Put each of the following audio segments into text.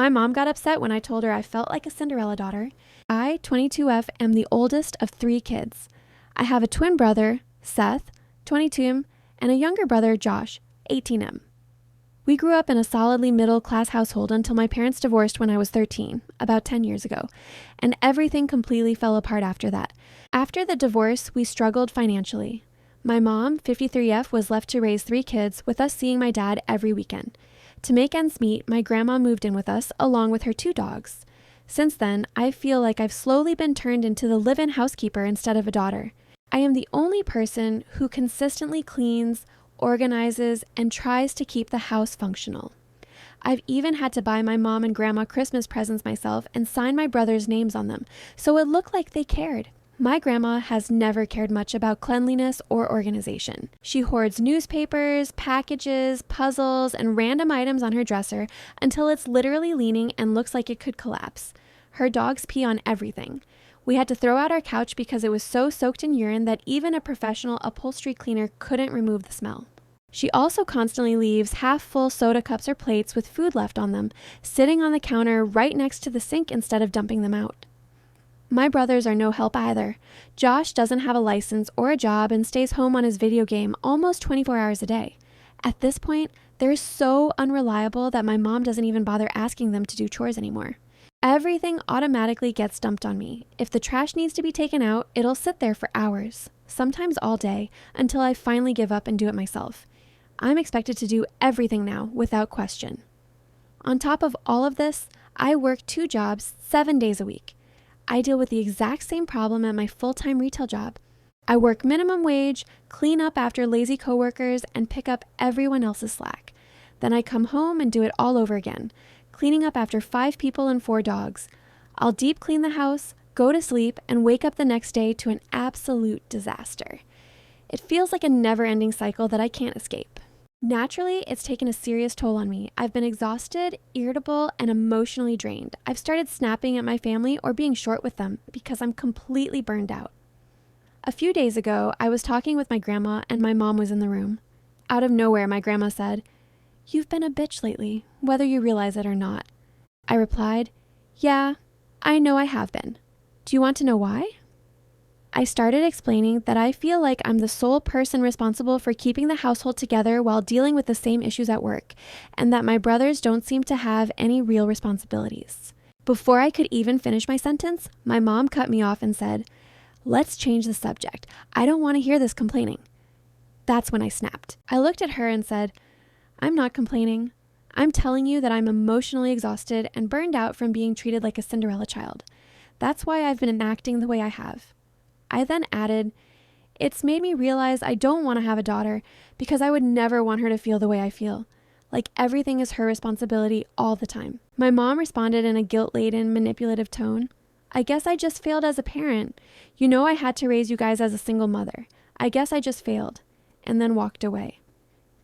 My mom got upset when I told her I felt like a Cinderella daughter. I, 22F, am the oldest of 3 kids. I have a twin brother, Seth, 22M, and a younger brother, Josh, 18M. We grew up in a solidly middle-class household until my parents divorced when I was 13, about 10 years ago, and everything completely fell apart after that. After the divorce, we struggled financially. My mom, 53F, was left to raise 3 kids, with us seeing my dad every weekend. To make ends meet, my grandma moved in with us, along with her 2 dogs. Since then, I feel like I've slowly been turned into the live-in housekeeper instead of a daughter. I am the only person who consistently cleans, organizes, and tries to keep the house functional. I've even had to buy my mom and grandma Christmas presents myself and sign my brothers' names on them, so it looked like they cared. My grandma has never cared much about cleanliness or organization. She hoards newspapers, packages, puzzles, and random items on her dresser until it's literally leaning and looks like it could collapse. Her dogs pee on everything. We had to throw out our couch because it was so soaked in urine that even a professional upholstery cleaner couldn't remove the smell. She also constantly leaves half-full soda cups or plates with food left on them, sitting on the counter right next to the sink instead of dumping them out. My brothers are no help either. Josh doesn't have a license or a job and stays home on his video game almost 24 hours a day. At this point, they're so unreliable that my mom doesn't even bother asking them to do chores anymore. Everything automatically gets dumped on me. If the trash needs to be taken out, it'll sit there for hours, sometimes all day, until I finally give up and do it myself. I'm expected to do everything now, without question. On top of all of this, I work 2 jobs 7 days a week. I deal with the exact same problem at my full-time retail job. I work minimum wage, clean up after lazy coworkers, and pick up everyone else's slack. Then I come home and do it all over again, cleaning up after 5 people and 4 dogs. I'll deep clean the house, go to sleep, and wake up the next day to an absolute disaster. It feels like a never-ending cycle that I can't escape. Naturally, it's taken a serious toll on me. I've been exhausted, irritable, and emotionally drained. I've started snapping at my family or being short with them because I'm completely burned out. A few days ago, I was talking with my grandma and my mom was in the room. Out of nowhere, my grandma said, "You've been a bitch lately, whether you realize it or not." I replied, "Yeah, I know I have been. Do you want to know why?" I started explaining that I feel like I'm the sole person responsible for keeping the household together while dealing with the same issues at work, and that my brothers don't seem to have any real responsibilities. Before I could even finish my sentence, my mom cut me off and said, "Let's change the subject. I don't want to hear this complaining." That's when I snapped. I looked at her and said, "I'm not complaining. I'm telling you that I'm emotionally exhausted and burned out from being treated like a Cinderella child. That's why I've been acting the way I have." I then added, "It's made me realize I don't want to have a daughter because I would never want her to feel the way I feel, like everything is her responsibility all the time." My mom responded in a guilt-laden, manipulative tone. "I guess I just failed as a parent. You know I had to raise you guys as a single mother. I guess I just failed," and then walked away.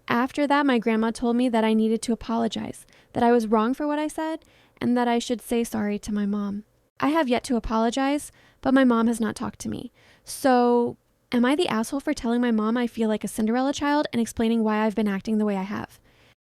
After that, my grandma told me that I needed to apologize, that I was wrong for what I said, and that I should say sorry to my mom. I have yet to apologize, but my mom has not talked to me. So, am I the asshole for telling my mom I feel like a Cinderella child and explaining why I've been acting the way I have?